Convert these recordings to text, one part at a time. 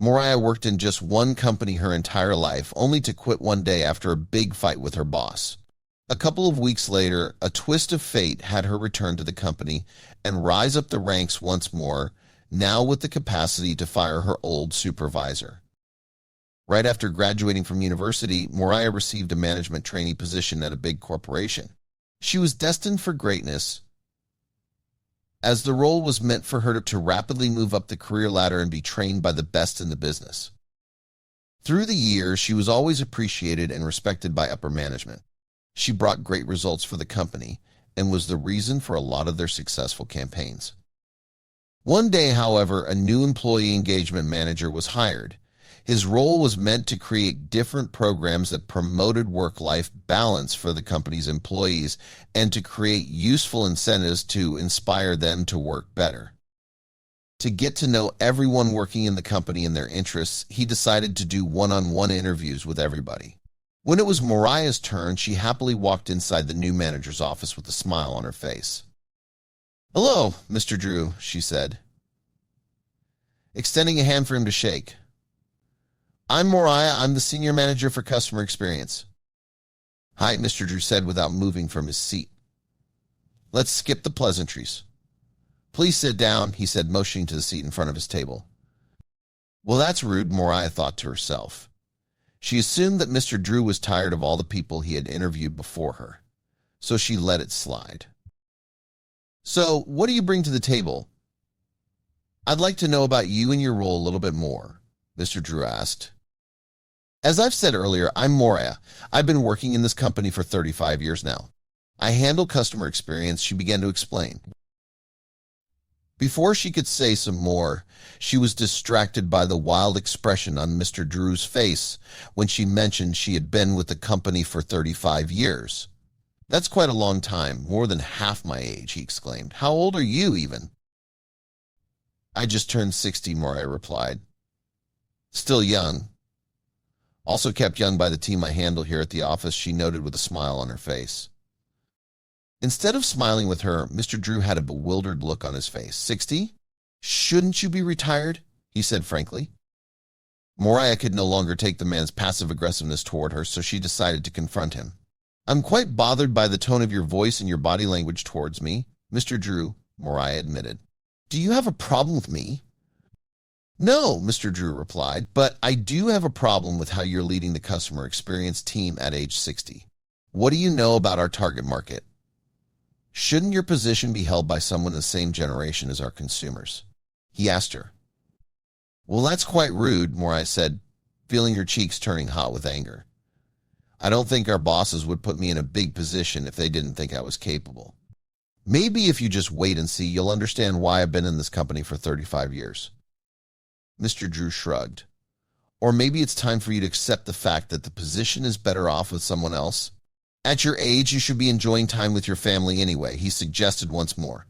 Moriah worked in just one company her entire life, only to quit one day after a big fight with her boss. A couple of weeks later, a twist of fate had her return to the company and rise up the ranks once more, now with the capacity to fire her old supervisor. Right after graduating from university, Moriah received a management trainee position at a big corporation. She was destined for greatness, as the role was meant for her to rapidly move up the career ladder and be trained by the best in the business. Through the years, she was always appreciated and respected by upper management. She brought great results for the company and was the reason for a lot of their successful campaigns. One day, however, a new employee engagement manager was hired. His role was meant to create different programs that promoted work-life balance for the company's employees and to create useful incentives to inspire them to work better. To get to know everyone working in the company and their interests, he decided to do one-on-one interviews with everybody. When it was Moriah's turn, she happily walked inside the new manager's office with a smile on her face. "Hello, Mr. Drew," she said, extending a hand for him to shake. "I'm Moriah. I'm the senior manager for customer experience." "Hi," Mr. Drew said without moving from his seat. "Let's skip the pleasantries. Please sit down," he said, motioning to the seat in front of his table. Well, that's rude, Moriah thought to herself. She assumed that Mr. Drew was tired of all the people he had interviewed before her, so she let it slide. "So, what do you bring to the table?" "I'd like to know about you and your role a little bit more," Mr. Drew asked. "As I've said earlier, I'm Moriah. I've been working in this company for 35 years now. I handle customer experience," she began to explain. Before she could say some more, she was distracted by the wild expression on Mr. Drew's face when she mentioned she had been with the company for 35 years. "That's quite a long time, more than half my age," he exclaimed. "How old are you, even?" "I just turned 60, Moriah replied. "Still young. Also kept young by the team I handle here at the office," she noted with a smile on her face. Instead of smiling with her, Mr. Drew had a bewildered look on his face. 60? Shouldn't you be retired?" he said frankly. Moriah could no longer take the man's passive aggressiveness toward her, so she decided to confront him. "I'm quite bothered by the tone of your voice and your body language towards me, Mr. Drew," Moriah admitted. "Do you have a problem with me?" "No," Mr. Drew replied, "but I do have a problem with how you're leading the customer experience team at age 60. What do you know about our target market? Shouldn't your position be held by someone in the same generation as our consumers?" he asked her. "Well, that's quite rude," Moriah said, feeling her cheeks turning hot with anger. "I don't think our bosses would put me in a big position if they didn't think I was capable. Maybe if you just wait and see, you'll understand why I've been in this company for 35 years. Mr. Drew shrugged. "Or maybe it's time for you to accept the fact that the position is better off with someone else. At your age, you should be enjoying time with your family anyway," he suggested once more.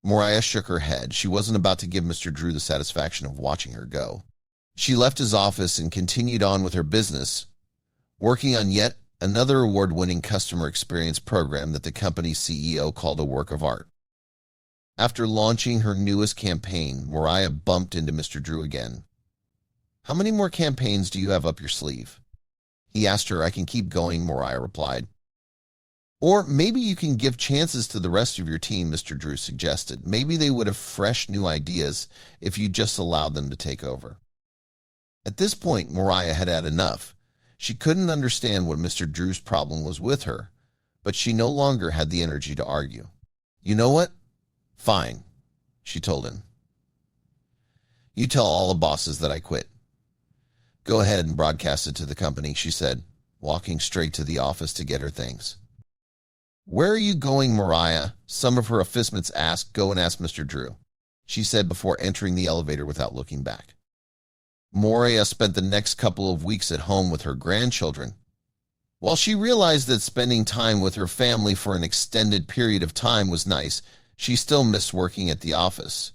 Moriah shook her head. She wasn't about to give Mr. Drew the satisfaction of watching her go. She left his office and continued on with her business, working on yet another award-winning customer experience program that the company's CEO called a work of art. After launching her newest campaign, Moriah bumped into Mr. Drew again. "How many more campaigns do you have up your sleeve?" he asked her. "I can keep going," Moriah replied. "Or maybe you can give chances to the rest of your team," Mr. Drew suggested. "Maybe they would have fresh new ideas if you just allowed them to take over." At this point, Moriah had had enough. She couldn't understand what Mr. Drew's problem was with her, but she no longer had the energy to argue. "You know what? Fine," she told him. "You tell all the bosses that I quit. Go ahead and broadcast it to the company," she said, walking straight to the office to get her things. "Where are you going, Moriah?" some of her officemates asked. "Go and ask Mr. Drew," she said before entering the elevator without looking back. Moriah spent the next couple of weeks at home with her grandchildren. While she realized that spending time with her family for an extended period of time was nice, she still missed working at the office,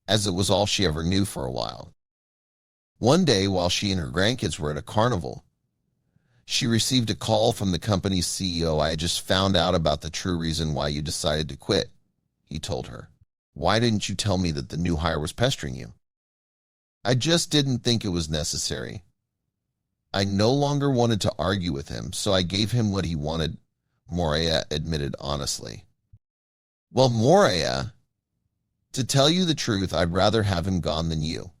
as it was all she ever knew for a while. One day, while she and her grandkids were at a carnival, she received a call from the company's CEO. "I just found out about the true reason why you decided to quit," he told her. "Why didn't you tell me that the new hire was pestering you?" I just didn't think it was necessary. I no longer wanted to argue with him, so I gave him what he wanted, Moriah admitted honestly. Well, Moriah, to tell you the truth, I'd rather have him gone than you.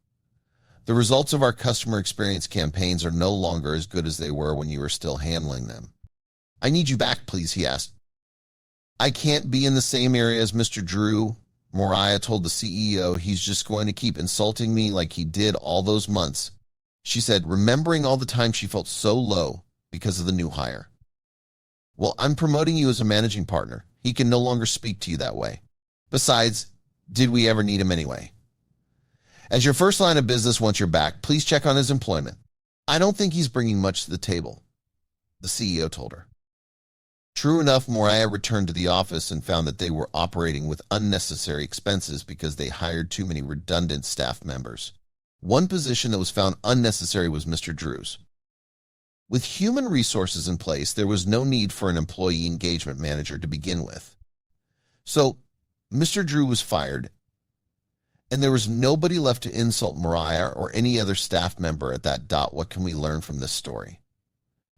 The results of our customer experience campaigns are no longer as good as they were when you were still handling them. I need you back, please, he asked. I can't be in the same area as Mr. Drew, Moriah told the CEO. He's just going to keep insulting me like he did all those months, she said, remembering all the time she felt so low because of the new hire. Well, I'm promoting you as a managing partner. He can no longer speak to you that way. Besides, did we ever need him anyway? As your first line of business once you're back, please check on his employment. I don't think he's bringing much to the table, the CEO told her. True enough, Moriah returned to the office and found that they were operating with unnecessary expenses because they hired too many redundant staff members. One position that was found unnecessary was Mr. Drew's. With human resources in place, there was no need for an employee engagement manager to begin with. So, Mr. Drew was fired, and there was nobody left to insult Moriah or any other staff member at that. What can we learn from this story?